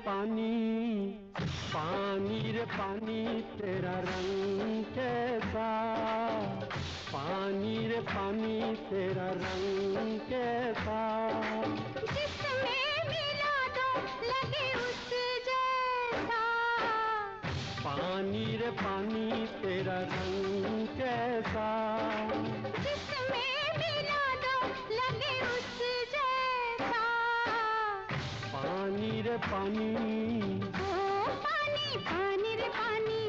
पानी, पानी रे पानी तेरा रंग कैसा, पानी रे पानी तेरा रंग कैसा, जिसमें मिला दो लगे उस जैसा, पानी रे पानी तेरा रंग कैसा, जिसमें मिला दो लगे उस जैसा, पानी रे पानी, ओ पानी पानी रे पानी,